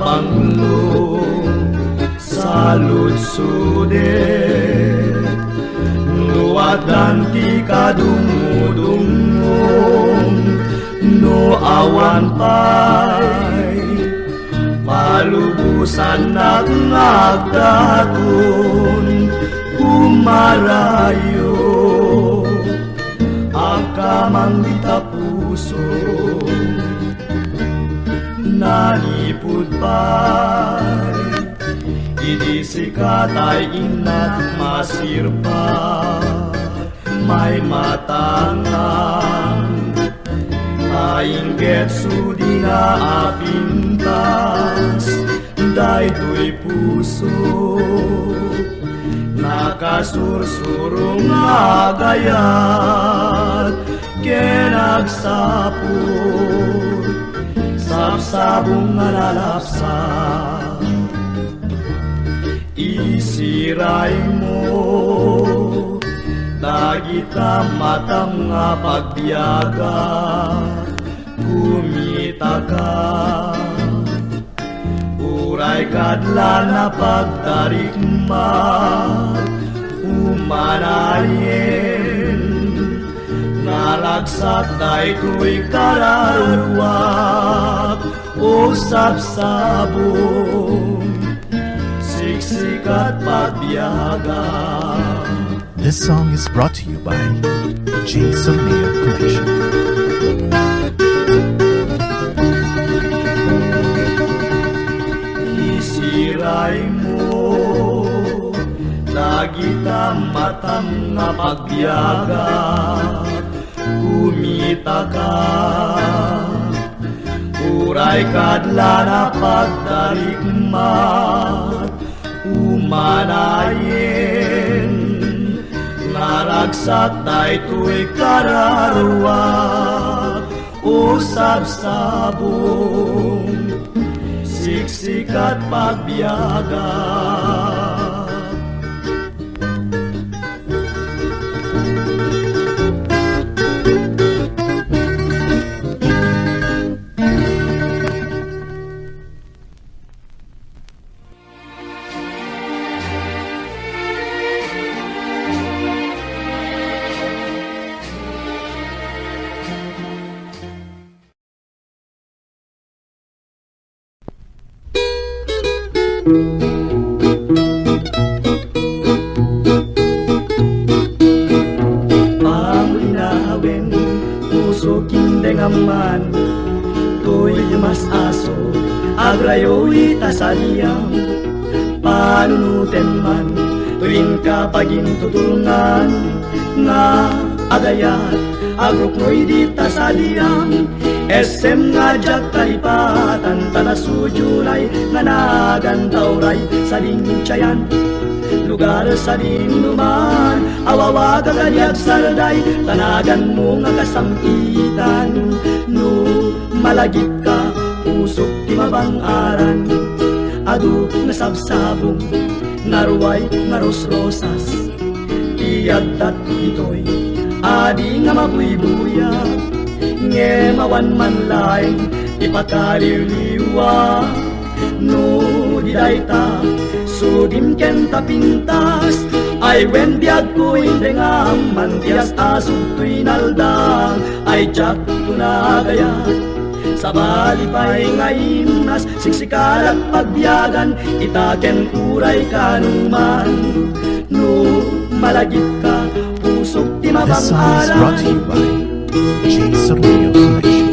mabanglong sa lutsudet. Nuwatan ti kadungudungong no awan pa'y palubusan at ngagdaton kumarayo ang kamang ditapuso nalipod pa'y idi sikatay inat masirpa may matangang Aingget sudi na apintas daytoy puso nakasursurong agayat kenagsapot sabsabong nalalapsa isiray mo dagita matang nga pagbiyaga kumita ka uray kadla na pagtarikma umanayin nalagsat daytoy kararuak o sabsabong siksikat pagbiyaga. This song is brought to you by Jason Mayer Collection. Isiray mo dagita matang nga pagbiyaga kumita ka uray kadla na pagtarikmat umanayin naragsat daytoy kararwa o sabsabong siksikat pagbiyaga. Pangulinawin, puso kindengaman, to'y mas aso, agrayo'y tasaliyang, panunutin man, tuwing kapagin tutulungan, nga agayat, agrupno'y di tasaliyang, SM nga jak kalipatan, tanasujulay, nga nagantauray, sa dingchayan, lugar sa dinuman, awawa kagaliag sarday, tanagan mo nga kasampitan, no malagip ka, usok ti mabang-aran, adu nga sabsabong, naruway nga rosrosas, tiyagdat ito'y, adi nga mabuy-buya, nge mawan man laing, ipakaliw-liwa, no didayta, sudim ken tapintas ay wen biag ko hindi nga mantias asog to'y naldang ay jak tunagayat sa balipay nga imnas siksikalat pagbiyagan itaken uray kanuman no malagip ka pusok ti This song is brought to you by Jason Mayer Collection.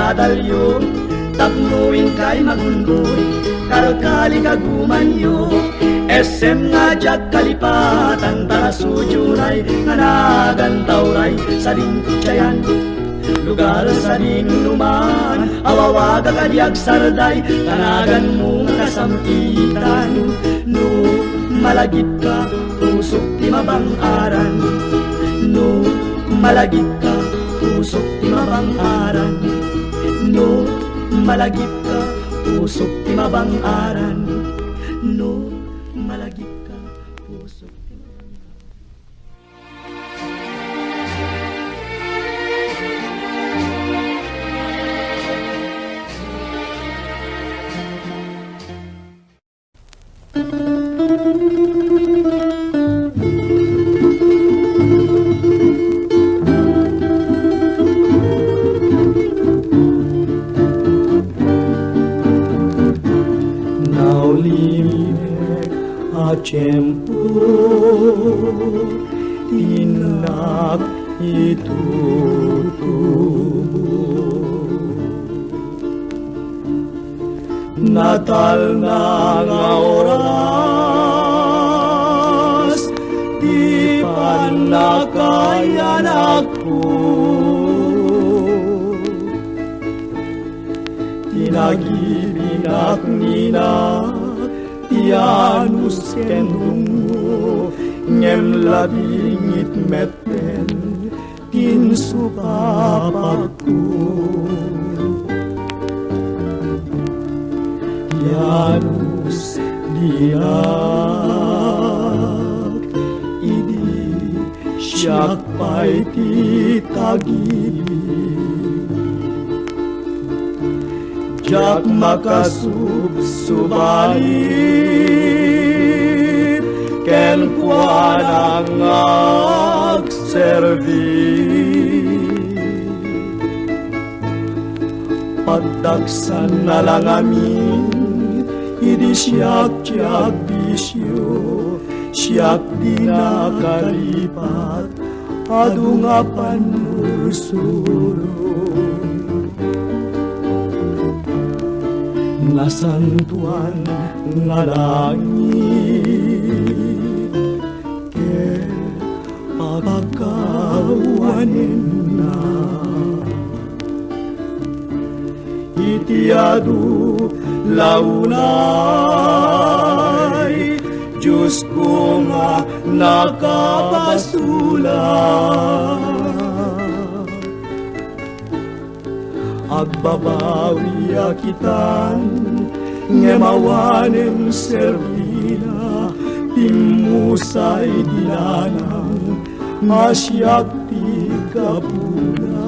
dadalyo, tapnuin kay magundoy, karkali kagumanyo. SM nga jak kalipatan, tarasujunay, nganagan tauray, sa dinkutsayan. Lugar sa dinuman, awawaga kadiag sarday, tanagan mo nga kasampitan. No, malagip ka, pusok ti mabang-aran. No, malagip ka, pusok ti mabang-aran. No, malagip ka, pusok ti mabang-aran. No, malagip ka, pusok ti mabang-aran. Tiempo inak itutubo Natal na nga oras di panakayan ako Tinagibinak nina Tianus kendungo ngem labingit meten tin supapagku Tianus diak idi siak pay ti tagibi Jak makasubsubalit ken kuanang agservi Pagdagsan na lang amin idi siyak bisyo siyak di nakalipat adu nga panursulong Nasantuan nga langit ke pagkawanin na itiadu launay Diyos ko nga nakabasulan Agbabawi akitan ngemawanem servina timusay dinanang masyak ti kapuna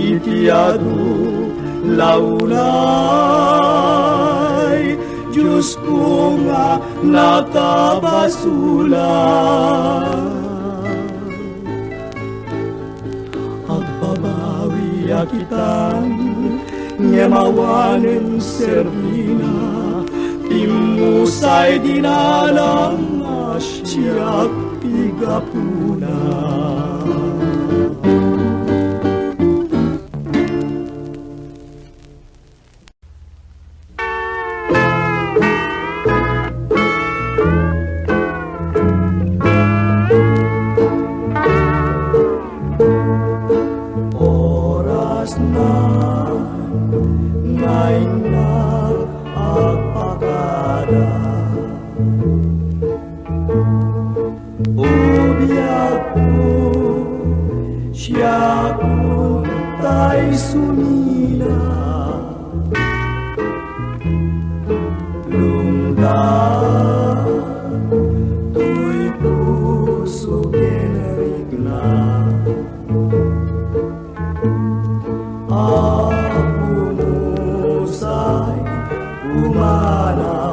Itiadu launay Diyos ko nga nakabasulan Agbabawi akitan ngemawanen servina timusay dinalang siyak tigapuna ngayon na agpakada. Ubiyak ko, siya ko tay sumila. Lungda, tuy puso generik na. Ako mo sa'y umana